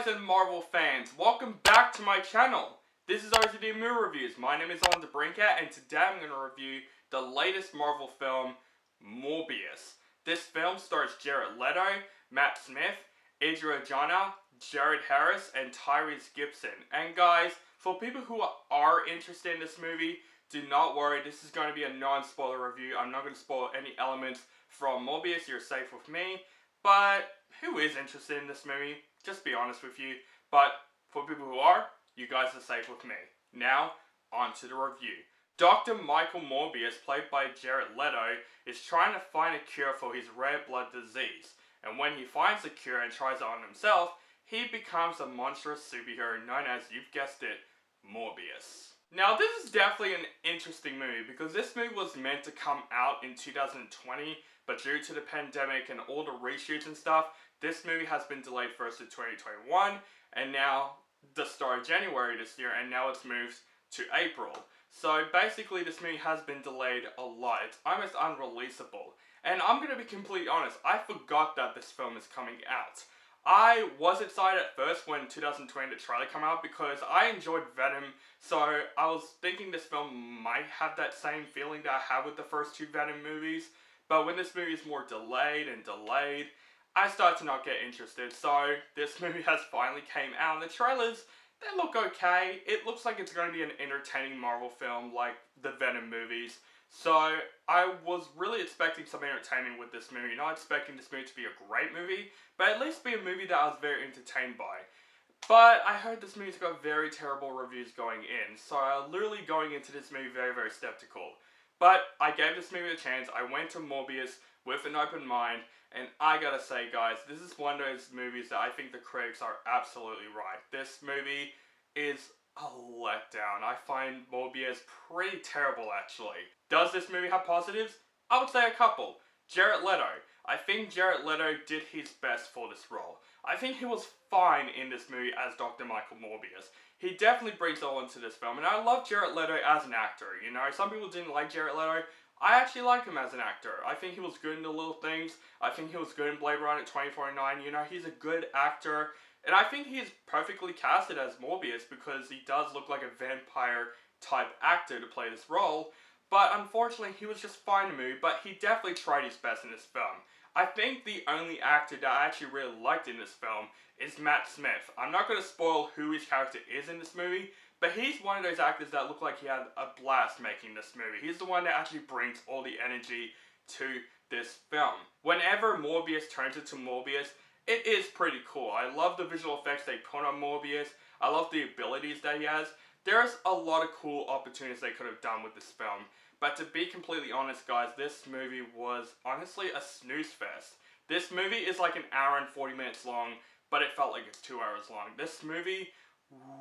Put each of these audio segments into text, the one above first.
guys and Marvel fans, welcome back to my channel. This is RCD Movie Reviews. My name is Alan DeBrincat and today I'm going to review the latest Marvel film, Morbius. This film stars Jared Leto, Matt Smith, Arjona, Jared Harris, and Tyrese Gibson. And guys, for people who are interested in this movie, do not worry, this is going to be a non-spoiler review. I'm not going to spoil any elements from Morbius, you're safe with me. But who is interested in this movie? Just be honest with you. But for people who are, you guys are safe with me. Now, on to the review. Dr. Michael Morbius, played by Jared Leto, is trying to find a cure for his rare blood disease. And when he finds the cure and tries it on himself, he becomes a monstrous superhero known as, you've guessed it, Morbius. Now, this is definitely an interesting movie because this movie was meant to come out in 2020, but due to the pandemic and all the reshoots and stuff, this movie has been delayed first to 2021, and now the start of January this year, and now it's moved to April. So basically this movie has been delayed a lot. It's almost unreleasable. And I'm going to be completely honest, I forgot that this film is coming out. I was excited at first when 2020 the trailer came out because I enjoyed Venom, so I was thinking this film might have that same feeling that I had with the first two Venom movies. But when this movie is more delayed, I started to not get interested. So this movie has finally came out, and the trailers, they look okay. It looks like it's going to be an entertaining Marvel film like the Venom movies. So I was really expecting some entertainment with this movie, not expecting this movie to be a great movie, but at least be a movie that I was very entertained by. But I heard this movie's got very terrible reviews going in, so I'm literally going into this movie very, very skeptical. But I gave this movie a chance. I went to Morbius with an open mind, and I gotta say guys, this is one of those movies that I think the critics are absolutely right. This movie is a letdown. I find Morbius pretty terrible actually. Does this movie have positives? I would say a couple. Jared Leto. I think Jared Leto did his best for this role. I think he was fine in this movie as Dr. Michael Morbius. He definitely brings it all into this film, and I love Jared Leto as an actor, you know. Some people didn't like Jared Leto. I actually like him as an actor. I think he was good in The Little Things. I think he was good in Blade Runner 2049. You know, he's a good actor. And I think he's perfectly casted as Morbius because he does look like a vampire type actor to play this role. But unfortunately, he was just fine in the movie, but he definitely tried his best in this film. I think the only actor that I actually really liked in this film is Matt Smith. I'm not going to spoil who his character is in this movie, but he's one of those actors that look like he had a blast making this movie. He's the one that actually brings all the energy to this film. Whenever Morbius turns into Morbius, it is pretty cool. I love the visual effects they put on Morbius. I love the abilities that he has. There's a lot of cool opportunities they could have done with this film. But to be completely honest guys, this movie was honestly a snooze fest. This movie is like an hour and 40 minutes long, but it felt like it's 2 hours long. This movie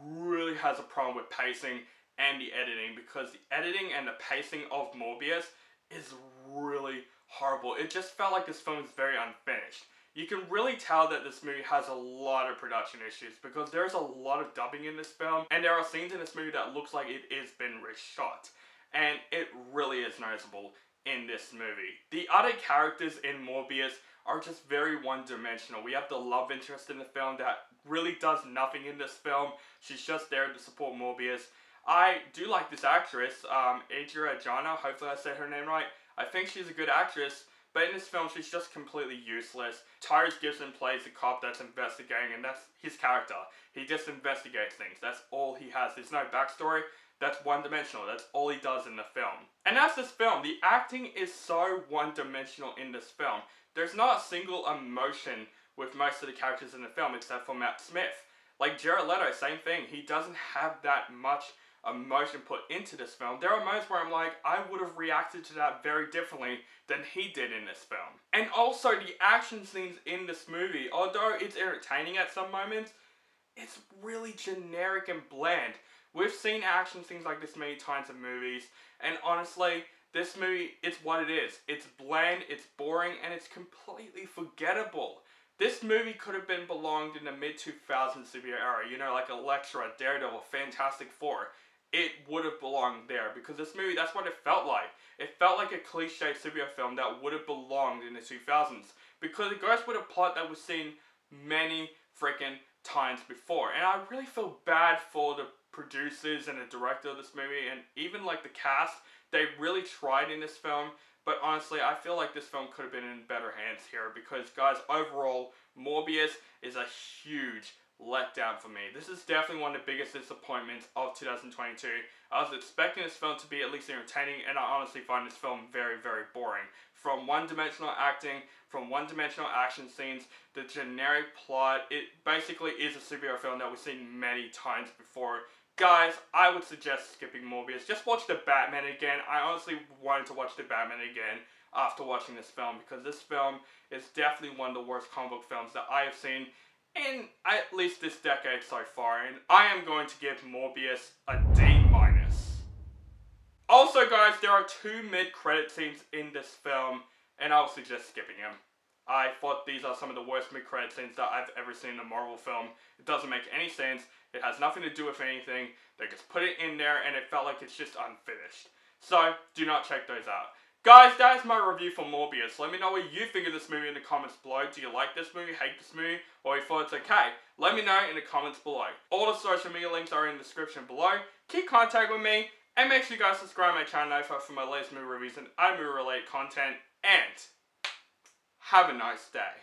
really has a problem with pacing and the editing because the editing and the pacing of Morbius is really horrible. It just felt like this film is very unfinished. You can really tell that this movie has a lot of production issues because there's a lot of dubbing in this film, and there are scenes in this movie that looks like it is been reshot, and it really is noticeable in this movie. The other characters in Morbius are just very one-dimensional. We have the love interest in the film that really does nothing in this film. She's just there to support Morbius. I do like this actress, Adria, hopefully I said her name right. I think she's a good actress, but in this film she's just completely useless. Tyrese Gibson plays the cop that's investigating, and that's his character. He just investigates things. That's all he has. There's no backstory. That's one-dimensional. That's all he does in the film. And that's this film. The acting is so one-dimensional in this film. There's not a single emotion with most of the characters in the film except for Matt Smith. Like Jared Leto, same thing. He doesn't have that much emotion put into this film. There are moments where I'm like, I would have reacted to that very differently than he did in this film. And also the action scenes in this movie, although it's entertaining at some moments, it's really generic and bland. We've seen action scenes like this many times in movies, and honestly, this movie, it's what it is. It's bland, it's boring, and it's completely forgettable. This movie could have been belonged in the mid-2000s superhero era, you know, like Elektra, Daredevil, Fantastic Four. It would have belonged there, because this movie, that's what it felt like. It felt like a cliche superhero film that would have belonged in the 2000s, because it goes with a plot that we've seen many freaking times before. And I really feel bad for the producers and the director of this movie, and even like the cast. They really tried in this film, but honestly, I feel like this film could have been in better hands here, because guys, overall, Morbius is a huge letdown for me. This is definitely one of the biggest disappointments of 2022. I was expecting this film to be at least entertaining, and I honestly find this film very, very boring. From one-dimensional acting, from one-dimensional action scenes, the generic plot, it basically is a superhero film that we've seen many times before. Guys, I would suggest skipping Morbius. Just watch the Batman again. I honestly wanted to watch the Batman again after watching this film, because this film is definitely one of the worst comic book films that I have seen in at least this decade so far, and I am going to give Morbius a D-. Also guys, there are 2 mid-credit scenes in this film, and I would suggest skipping them. I thought these are some of the worst mid-credit scenes that I've ever seen in a Marvel film. It doesn't make any sense, it has nothing to do with anything, they just put it in there and it felt like it's just unfinished. So, do not check those out. Guys, that is my review for Morbius. Let me know what you think of this movie in the comments below. Do you like this movie, hate this movie, or you thought it's okay? Let me know in the comments below. All the social media links are in the description below. Keep contact with me, and make sure you guys subscribe to my channel for my latest movie reviews and other movie related content. And have a nice day.